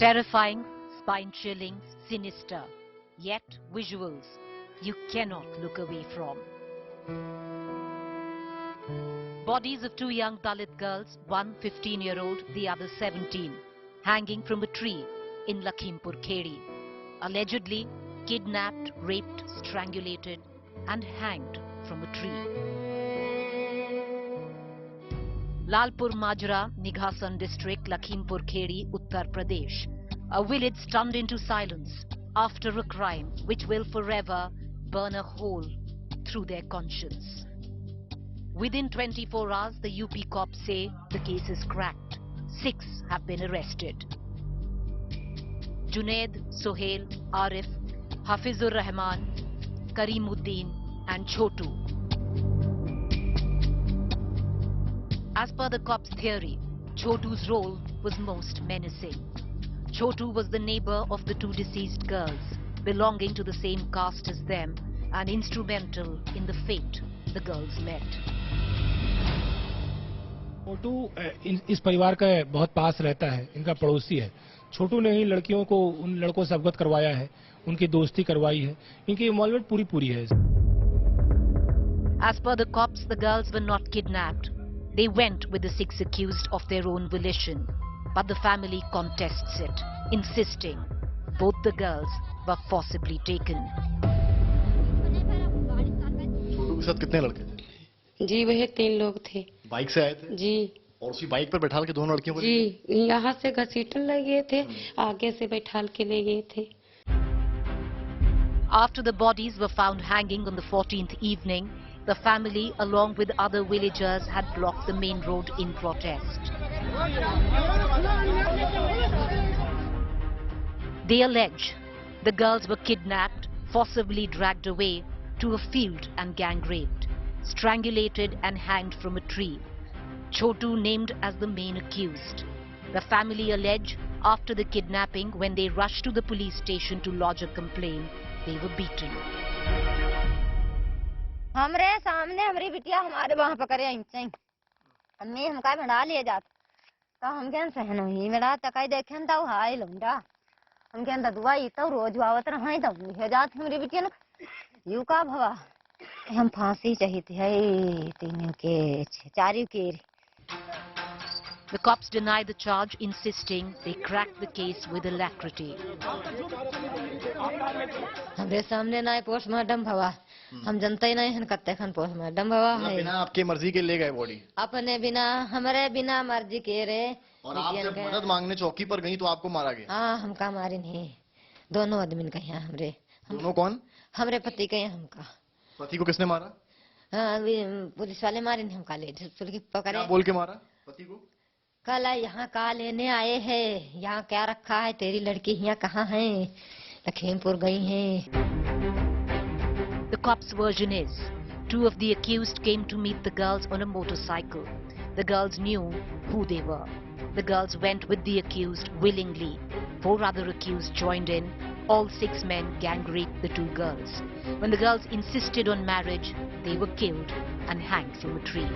Terrifying, spine-chilling, sinister, yet visuals you cannot look away from. Bodies of two young Dalit girls, one 15-year-old, the other 17, hanging from a tree in Lakhimpur Kheri, allegedly kidnapped, raped, strangulated and hanged from a tree. Lalpur Majra, Nighasan district, Lakhimpur Kheri, Uttar Pradesh. A village stunned into silence after a crime which will forever burn a hole through their conscience. Within 24 hours, the UP cops say the case is cracked. 6 have been arrested. Junaid, Sohail, Arif, Hafizur Rahman, Karimuddin and Chotu. As per the cops' theory, Chotu's role was most menacing. Chotu was the neighbor of the two deceased girls, belonging to the same caste as them and instrumental in the fate the girls met. छोटू इस परिवार का बहुत पास रहता है, इनका पड़ोसी है। छोटू ने ही लड़कियों को उन लड़कों से अवगत करवाया है, उनकी दोस्ती करवाई है, इनकी इन्वॉल्वमेंट पूरी है। As per the cops, the girls were not kidnapped. They went with the 6 accused of their own volition, but the family contests it, insisting both the girls were forcibly taken. छोटू के साथ कितने लड़के थे? जी वह 3 लोग थे। बाइक से आए थे? जी। और उसी बाइक पर बैठा के दोनों लड़कियों को? जी, यहाँ से घसीटने लगे थे, आगे से बैठा के ले गए थे। After the bodies were found hanging on the 14th evening, the family, along with other villagers, had blocked the main road in protest. They allege the girls were kidnapped, forcibly dragged away to a field and gang raped, strangulated and hanged from a tree. Chotu named as the main accused. The family allege after the kidnapping, when they rushed to the police station to lodge a complaint, they were beaten. हमरे सामने हमारी बिटिया हमारे वहाँ पकड़े इंचे अम्मी हमका बढ़ा लिए जात तो हम क्या सहन हुई मेरा तकाई देखें तो हाय लौंडा हम क्या दुआई तो रोज आवत रहा तो ले जात हमारी बिटिया ना यू का भवा हम फांसी चाहिए थी है 3 के 4 के. The cops deny the charge, insisting they cracked the case with alacrity. हमारे सामने ना पोस्टमार्टम भवा हम जनता ही नहीं कत्ते खन पोस्टमार्टम भवा है बिना आपके मर्जी के ले गए बॉडी अपने बिना हमारे बिना मर्जी के रे. और आप जब मदद मांगने चौकी पर गई तो आपको मारा गया? हाँ हमका मारे नहीं दोनों आदमी का यहाँ हमरे. दोनों कौन? हमरे पति के यहाँ हमका. पति को किसने मारा? हाँ पुलिस वाले मारे नहीं हमका ले पकड़े. क्या बोल के मारा पति को? कल यहाँ का लेने आए हैं, यहाँ क्या रखा है तेरी लड़की यहाँ कहाँ है? लखीमपुर गई है. The cops' version is 2 of the accused came to meet the girls on a motorcycle. The girls knew who they were. The girls went with the accused willingly. 4 other accused joined in. All 6 men gang raped the 2 girls. When the girls insisted on marriage, they were killed and hanged from a tree.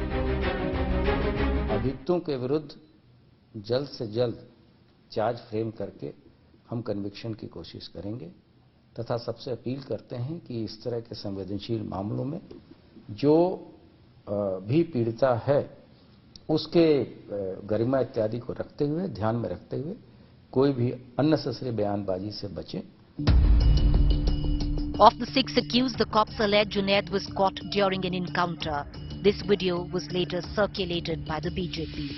अभियुक्तों के विरुद्ध जल्द से जल्द charge frame करके हम conviction की कोशिश करेंगे तथा सबसे अपील करते हैं कि इस तरह के संवेदनशील मामलों में जो भी पीड़िता है उसके गरिमा इत्यादि को रखते हुए ध्यान में रखते हुए कोई भी अननेसेसरी बयानबाजी से बचे. Of the 6 accused, the cops allege Junaid was caught during an encounter. This video was later circulated by the BJP.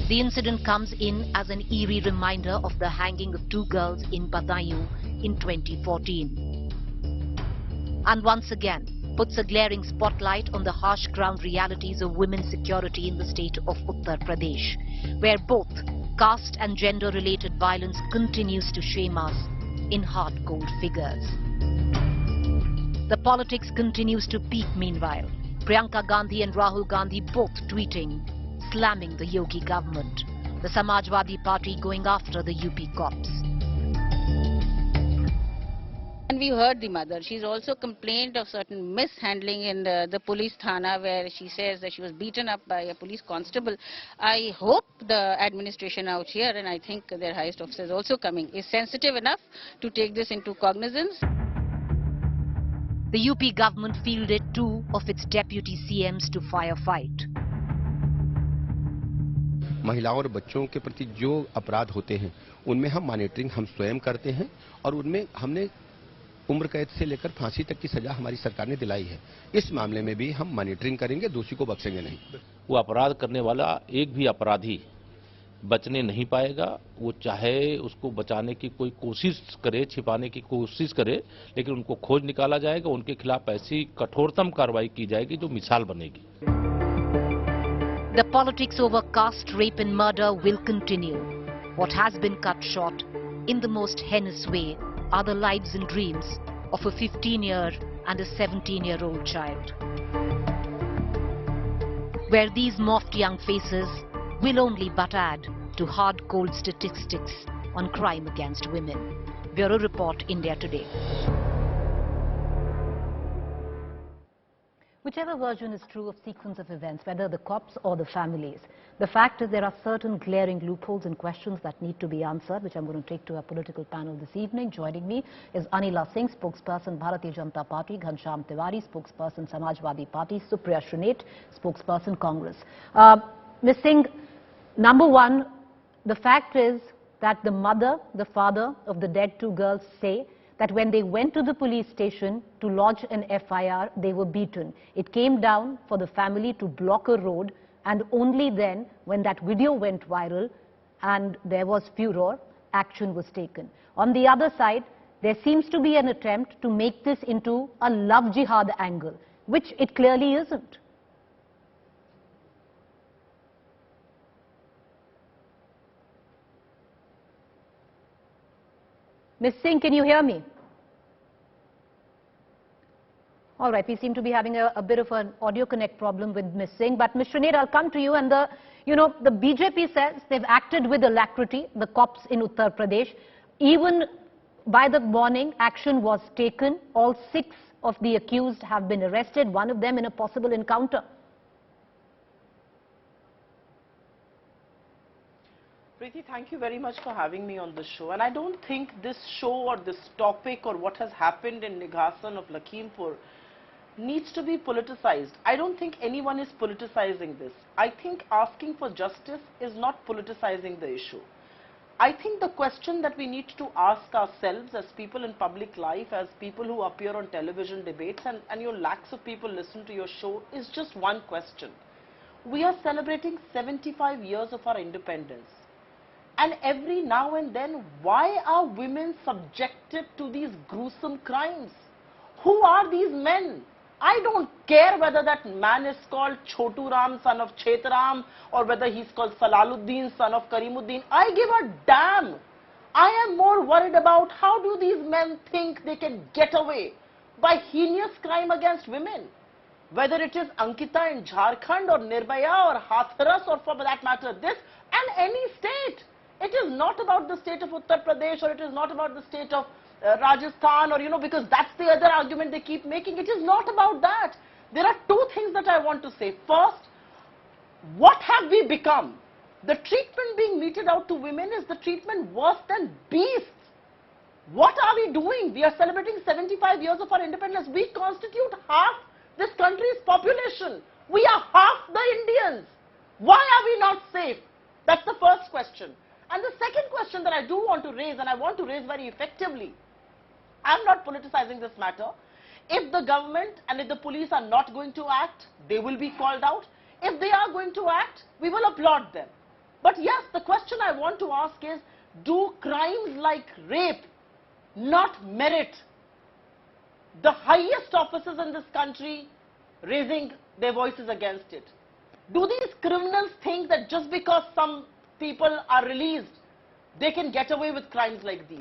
The incident comes in as an eerie reminder of the hanging of 2 girls in Badaयूं in 2014. And once again, puts a glaring spotlight on the harsh ground realities of women's security in the state of Uttar Pradesh, where both caste and gender-related violence continues to shame us in hard cold figures. The politics continues to peak meanwhile. Priyanka Gandhi and Rahul Gandhi both tweeting, slamming the Yogi government. The Samajwadi Party going after the UP cops. And we heard the mother. She's also complained of certain mishandling in the police thana, where she says that she was beaten up by a police constable. I hope the administration out here, and I think their highest officers also coming, is sensitive enough to take this into cognizance. The UP government fielded 2 of its deputy CMs to firefight. महिलाओं और बच्चों के प्रति जो अपराध होते हैं उनमें हम मॉनिटरिंग हम स्वयं करते हैं और उनमें हमने उम्र कैद से लेकर फांसी तक की सजा हमारी सरकार ने दिलाई है। इस मामले में भी हम मॉनिटरिंग करेंगे, दोषी को बख्शेंगे नहीं। वो अपराध करने वाला एक भी अपराधी बचने नहीं पाएगा। वो चाहे उसको बचाने की कोई कोशिश करे, छिपाने की कोशिश करे, लेकिन उनको खोज निकाला जाएगा। उनके खिलाफ ऐसी कठोरतम कार्रवाई की जाएगी जो मिसाल बनेगी। The politics over caste rape and murder will continue. What has been cut short in the most heinous way are the lives and dreams of a 15-year and a 17-year-old child. Where these morphed young faces will only but add to hard cold statistics on crime against women. Bureau Report, India Today. Whichever version is true of sequence of events, whether the cops or the families, the fact is there are certain glaring loopholes and questions that need to be answered, which I'm going to take to our political panel this evening. Joining me is Anila Singh, spokesperson Bharatiya Janata Party, Ghansham Tiwari, spokesperson Samajwadi Party, Supriya Shrinate, spokesperson Congress. Ms. Singh, number one, the fact is that the mother, the father of the dead 2 girls say that when they went to the police station to lodge an FIR, they were beaten. It came down for the family to block a road, and only then, when that video went viral and there was furor, action was taken. On the other side, there seems to be an attempt to make this into a love jihad angle, which it clearly isn't. Ms. Singh, can you hear me? All right, we seem to be having a bit of an audio connect problem with Ms. Singh, but Ms. Shrinate, I'll come to you. And the BJP says they've acted with alacrity, the cops in Uttar Pradesh. Even by the morning, action was taken. All 6 of the accused have been arrested, one of them in a possible encounter. Preeti, thank you very much for having me on the show. And I don't think this show or this topic or what has happened in Nighasan of Lakhimpur needs to be politicized. I don't think anyone is politicizing this. I think asking for justice is not politicizing the issue. I think the question that we need to ask ourselves as people in public life, as people who appear on television debates, and your lakhs of people listen to your show, is just one question. We are celebrating 75 years of our independence. And every now and then, why are women subjected to these gruesome crimes? Who are these men? I don't care whether that man is called Chotu Ram, son of Chetram, or whether he's called Salaluddin, son of Karimuddin. I give a damn. I am more worried about how do these men think they can get away by heinous crime against women. Whether it is Ankita in Jharkhand or Nirbhaya or Hathras or for that matter this and any state. It is not about the state of Uttar Pradesh or it is not about the state of Rajasthan or because that's the other argument they keep making. It is not about that. There are 2 things that I want to say. First, what have we become? The treatment being meted out to women is the treatment worse than beasts. What are we doing? We are celebrating 75 years of our independence. We constitute half this country's population. We are half the Indians. Why are we not safe? That's the first question. And the second question that I do want to raise, and I want to raise very effectively, I'm not politicizing this matter. If the government and if the police are not going to act, they will be called out. If they are going to act, we will applaud them. But yes, the question I want to ask is, do crimes like rape not merit the highest officers in this country raising their voices against it? Do these criminals think that just because some people are released, they can get away with crimes like these?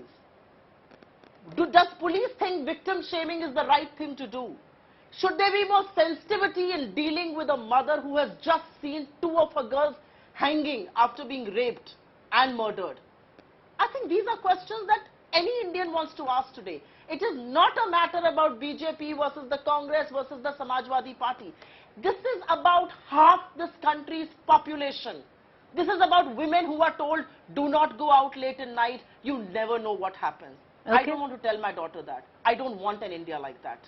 Does police think victim shaming is the right thing to do? Should there be more sensitivity in dealing with a mother who has just seen 2 of her girls hanging after being raped and murdered? I think these are questions that any Indian wants to ask today. It is not a matter about BJP versus the Congress versus the Samajwadi Party. This is about half this country's population. This is about women who are told, do not go out late at night, you never know what happens. Okay. I don't want to tell my daughter that. I don't want an India like that.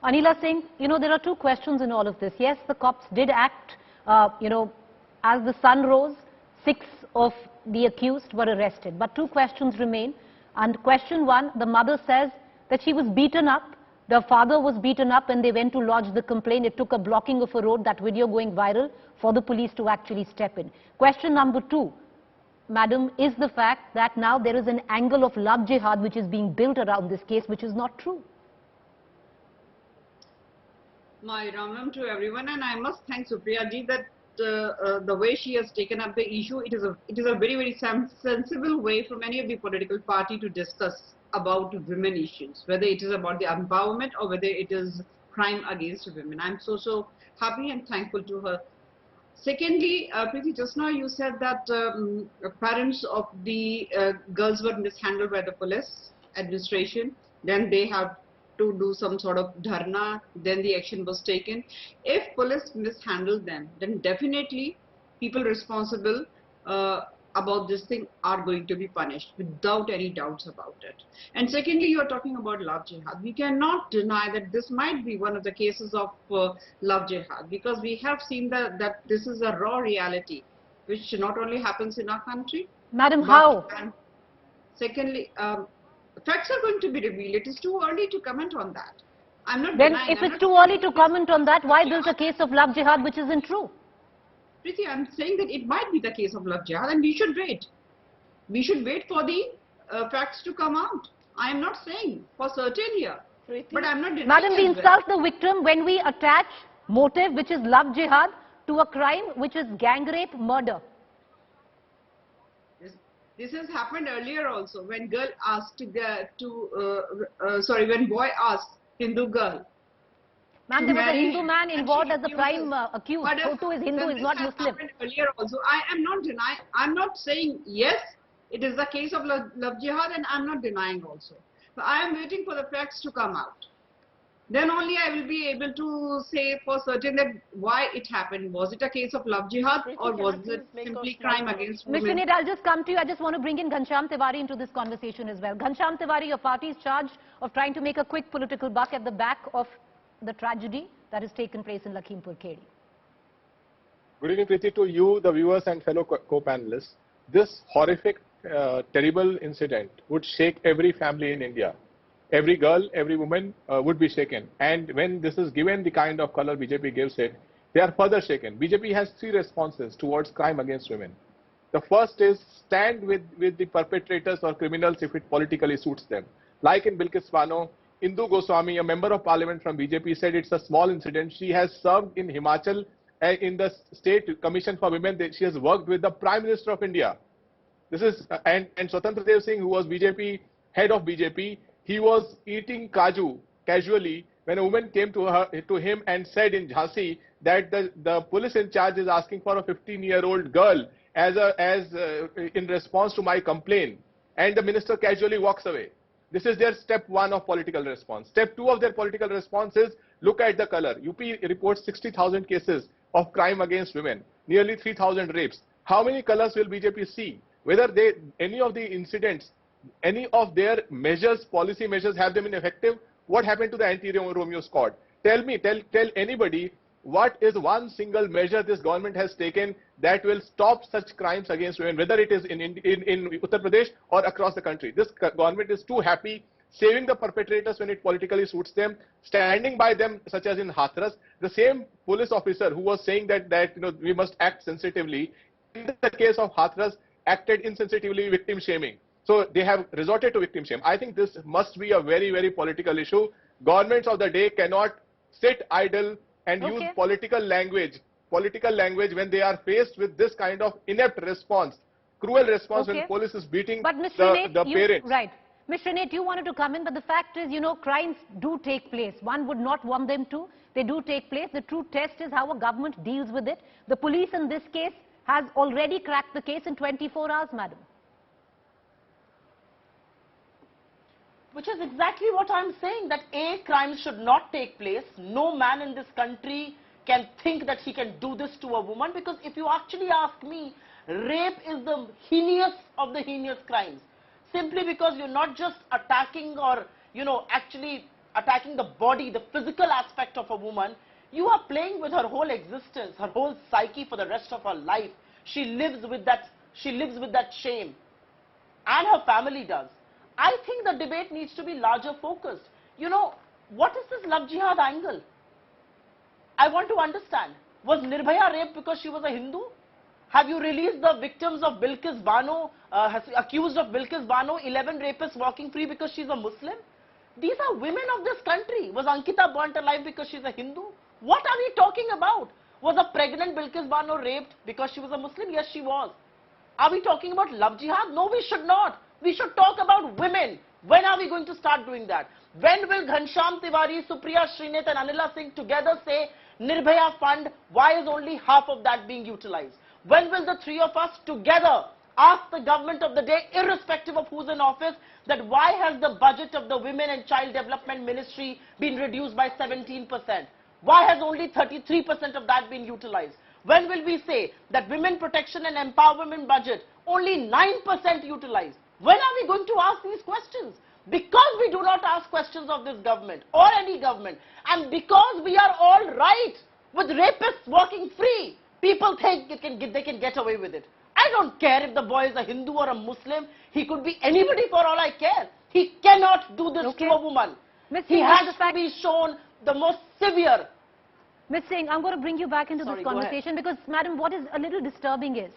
Anila Singh, there are two questions in all of this. Yes, the cops did act, as the sun rose, 6 of the accused were arrested. But two questions remain. And question one, the mother says that she was beaten up. The father was beaten up and they went to lodge the complaint. It took a blocking of a road, that video going viral, for the police to actually step in. Question number two, madam, is the fact that now there is an angle of love jihad which is being built around this case, which is not true. My Ramam to everyone, and I must thank Supriya ji that the way she has taken up the issue, it is a very, very sensible way for many of the political party to discuss about women issues, whether it is about the empowerment or whether it is crime against women. I'm so happy and thankful to her. Secondly, Preeti, just now you said that parents of the girls were mishandled by the police administration, then they have to do some sort of dharna, then the action was taken. If police mishandled them, then definitely people responsible about this thing are going to be punished without any doubts about it. And secondly, you are talking about love jihad. We cannot deny that this might be one of the cases of love jihad, because we have seen that this is a raw reality which not only happens in our country. Madam, how? And secondly, facts are going to be revealed. It is too early to comment on that. I'm not Then denying, if it's too early to comment on that, why build a case of love jihad which isn't true? Preeti, I'm saying that it might be the case of love jihad and we should wait. We should wait for the facts to come out. I am not saying for certain here, but I'm not denying. Madam, we insult the victim when we attach motive, which is love jihad, to a crime which is gang rape, murder. This has happened earlier also, when girl asked when boy asked Hindu girl. Ma'am, there was a Hindu man involved as the prime accused. Who is Hindu, is not Muslim. Earlier also, I am not denying. I'm not saying yes, it is the case of love jihad, and I'm not denying also. So I am waiting for the facts to come out. Then only I will be able to say for certain that why it happened. Was it a case of love jihad or was it simply crime against women? Ms. Sinead, I'll just come to you. I just want to bring in Ghanshyam Tiwari into this conversation as well. Ghanshyam Tiwari, your party is charged of trying to make a quick political buck at the back of the tragedy that has taken place in Lakhimpur Kheri. Good evening, Preeti, to you, the viewers and fellow co-panelists. This horrific, terrible incident would shake every family in India. Every girl, every woman would be shaken. And when this is given the kind of color BJP gives it, they are further shaken. BJP has 3 responses towards crime against women. The first is stand with the perpetrators or criminals if it politically suits them. Like in Bilkis Bano, Indu Goswami, a member of parliament from BJP, said it's a small incident. She has served in Himachal in the State Commission for Women. She has worked with the Prime Minister of India. This is and Swatantra Dev Singh, who was BJP head of BJP, he was eating kaju casually when a woman came to him and said in Jhansi that the police in charge is asking for a 15-year-old girl in response to my complaint, and the minister casually walks away. This is their step 1 of political response. Step 2 of their political response is look at the color. UP reports 60,000 cases of crime against women, nearly 3,000 rapes. How many colors will BJP see? Whether any of the incidents, any of their measures, policy measures, have them ineffective? What happened to the anti-Romeo squad? Tell me, tell anybody, what is one single measure this government has taken that will stop such crimes against women, whether it is in Uttar Pradesh or across the country? This government is too happy saving the perpetrators when it politically suits them, standing by them, such as in Hathras. The same police officer who was saying that we must act sensitively, in the case of Hathras, acted insensitively, victim shaming. So they have resorted to victim shame. I think this must be a very, very political issue. Governments of the day cannot sit idle and use political language when they are faced with this kind of inept response, cruel response when police is beating the parents. Right. Ms. Sinead, you wanted to come in, but the fact is, crimes do take place. One would not want them to. They do take place. The true test is how a government deals with it. The police in this case has already cracked the case in 24 hours, madam. Which is exactly what I'm saying, that A, crime should not take place. No man in this country can think that he can do this to a woman, because if you actually ask me, rape is the heinous of the heinous crimes. Simply because you're not just attacking or, actually attacking the body, the physical aspect of a woman, you are playing with her whole existence, her whole psyche for the rest of her life. She lives with that shame. And her family does. I think the debate needs to be larger focused. What is this love jihad angle? I want to understand. Was Nirbhaya raped because she was a Hindu? Have you released the victims of Bilkis Bano, accused of Bilkis Bano, 11 rapists walking free because she's a Muslim? These are women of this country. Was Ankita burnt alive because she's a Hindu? What are we talking about? Was a pregnant Bilkis Bano raped because she was a Muslim? Yes, she was. Are we talking about love jihad? No, we should not. We should talk about women. When are we going to start doing that? When will Ghanshyam Tiwari, Supriya Srinath and Anila Singh together say, Nirbhaya fund, why is only half of that being utilized? When will the three of us together ask the government of the day, irrespective of who's in office, that why has the budget of the Women and Child Development Ministry been reduced by 17%? Why has only 33% of that been utilized? When will we say that women protection and empowerment budget only 9% utilized? When are we going to ask these questions? Because we do not ask questions of this government or any government, and because we are all right with rapists walking free, people think they can get away with it. I don't care if the boy is a Hindu or a Muslim. He could be anybody for all I care. He cannot do this to a woman. He has to be shown the most severe. Ms. Singh, I'm going to bring you back into this conversation because, madam, what is a little disturbing is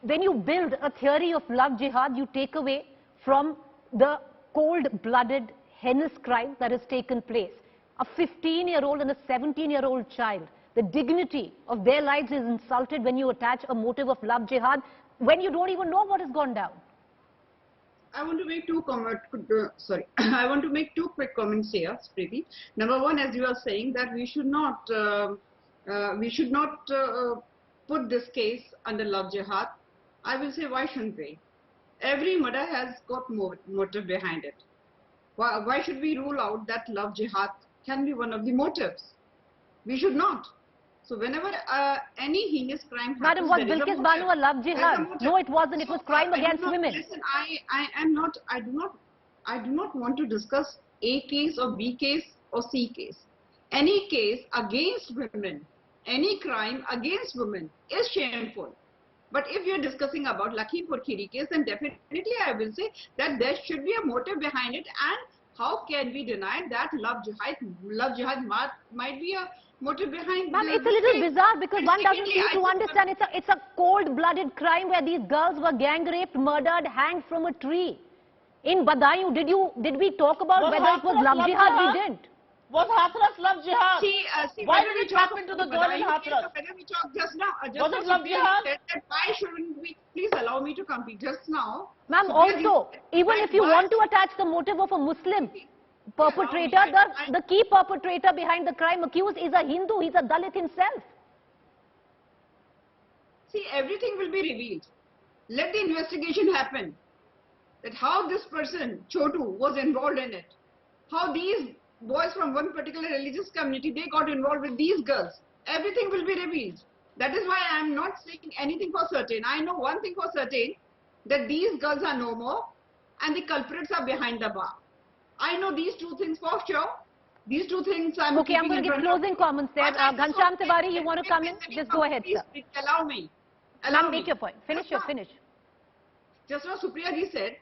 when you build a theory of love jihad, you take away from the cold-blooded, heinous crime that has taken place. A 15-year-old and a 17-year-old child, the dignity of their lives is insulted when you attach a motive of love jihad, when you don't even know what has gone down. I want to make two I want to make two quick comments here, Preeti. Number one, as you are saying, that we should not put this case under love jihad. I will say, why shouldn't we? Every murder has got motive behind it. Why should we rule out that love jihad can be one of the motives? We should not. So whenever any heinous crime happens, madam, was Bilkis Bano a love jihad? No, it wasn't. It was crime against women. Listen, I do not want to discuss A case or B case or C case. Any case against women, any crime against women is shameful. But if you're discussing about Lakhimpur Kheri case, then definitely I will say that there should be a motive behind it. And how can we deny that love jihad might be a motive behind? Ma'am, it's a little bizarre because one doesn't seem to understand. It's a cold-blooded crime where these girls were gang raped, murdered, hanged from a tree. In Badaयूं, did we talk about whether it was love jihad? We didn't. Was Hathras love jihad? Why did it happen to the girl in Hathras? Whether we talked just now, was it love jihad? Why shouldn't we? Please allow me to complete just now. Ma'am, also, even if you want to attach the motive of a Muslim perpetrator, the key perpetrator behind the crime accused is a Hindu. He's a Dalit himself. See, everything will be revealed. Let the investigation happen. That how this person, Chotu, was involved in it. How these boys from one particular religious community, they got involved with these girls. Everything will be revealed. That is why I am not saying anything for certain. I know one thing for certain, that these girls are no more and the culprits are behind the bar. I know these two things for sure. These two things I'm okay, I'm going to give closing comments there. Ghanshyam Tiwari, you want to come in? Just go ahead, sir. Please allow me. Make your point. Finish. Just now Supriya ji said,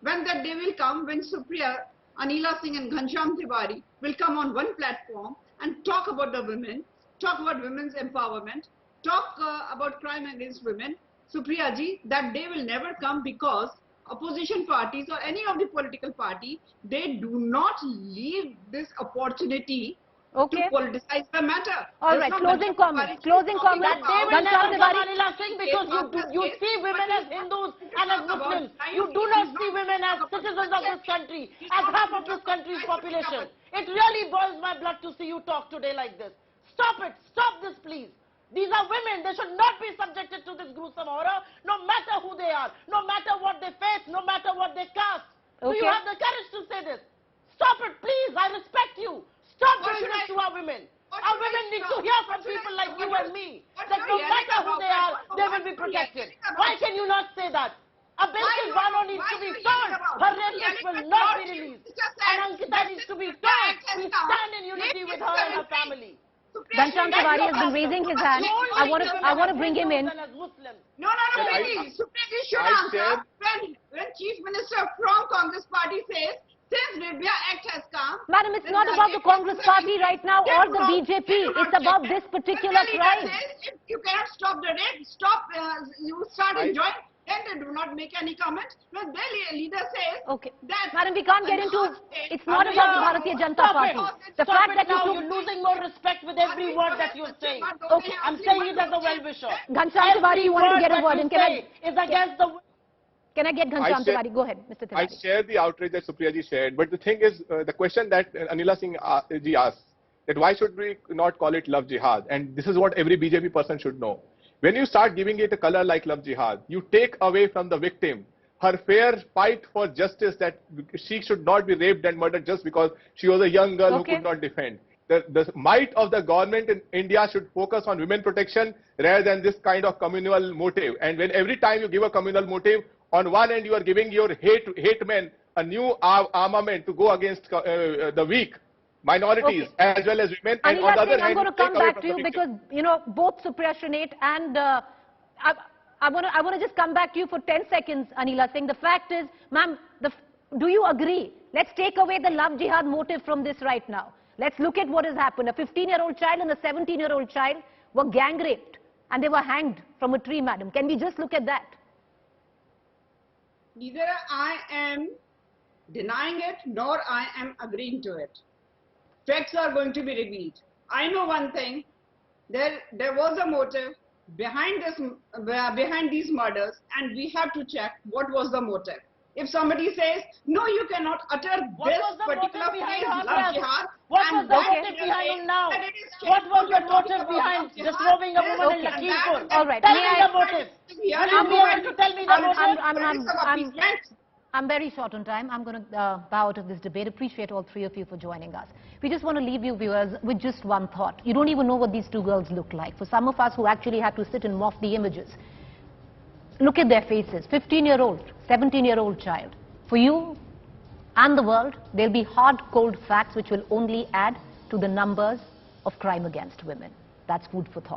when that day will come, when Supriya, Anila Singh and Ghanshyam Tiwari will come on one platform and talk about the women, talk about women's empowerment, talk about crime against women. Supriya ji, that day will never come because opposition parties or any of the political party, they do not leave this opportunity to politicize the matter. All right, closing comments. Closing comments. Ghanshyam Tiwari Singh, because you see women as Hindus and as Muslims. You do not see women as citizens of this country, as half of this country's population. It really boils my blood to see you talk today like this. Stop it. Stop this, please. These are women. They should not be subjected to this gruesome horror, no matter who they are, no matter what they face, no matter what they cast. Do you have the courage to say this? Stop it, please. I respect you. Stop doing this to our women. Our women need to hear from people like you and me that no matter who they are, they will be protected. Why can you not say that? A Bilkis Bano needs to be told her rapist will not be released. And Ankita needs to be told we stand in unity with her and her family. Ghanshyam Tiwari has been raising his hand. I want to bring him in. No, please. Supriya should answer when Chief Minister from Congress Party says, since Nirbhaya Act has come... Madam, it's not about the Congress Party right now or the BJP. It's about this particular crime. If you cannot stop the rape, you start enjoying, then they do not make any comment. When their leader says that... Madam, we can't get into... It's not about the Bharatiya Janata Party. The fact that you're losing more respect with every word that you're saying. Okay, I'm saying it as a well-wisher. Ghanshyam Tiwari, you want to get a word in. Can I get Ghanshyam Tiwari? Go ahead, Mr. Tiwari. I share the outrage that Supriya ji shared, but the thing is, the question that Anila Singh ji asked, that why should we not call it love jihad? And this is what every BJP person should know. When you start giving it a color like love jihad, you take away from the victim her fair fight for justice, that she should not be raped and murdered just because she was a young girl who could not defend. The might of the government in India should focus on women protection rather than this kind of communal motive. And when every time you give a communal motive, on one end you are giving your hate men a new armament to go against the weak minorities as well as women. And on the other hand, I'm going to come back to you because, you know, both Supriya Shrinate and I want to just come back to you for 10 seconds, Anila Singh. The fact is, ma'am, do you agree? Let's take away the love jihad motive from this right now. Let's look at what has happened. A 15-year-old child and a 17-year-old child were gang raped and they were hanged from a tree, madam. Can we just look at that? Neither I am denying it nor I am agreeing to it. Facts are going to be revealed. I know one thing, there was a motive behind these murders, and we have to check what was the motive. If somebody says, no, you cannot utter this particular phrase, love jihad, what was the motive behind now? What was the motive behind disrobing a woman in Lakhimpur? All right. Tell me the motive. Will you be able to tell me the motive? I'm very short on time. I'm going to bow out of this debate. Appreciate all three of you for joining us. We just want to leave you viewers with just one thought. You don't even know what these two girls look like. For some of us who actually had to sit and morph the images, look at their faces. 15-year-old, 17-year-old child. For you and the world, there'll be hard, cold facts which will only add to the numbers of crime against women. That's food for thought.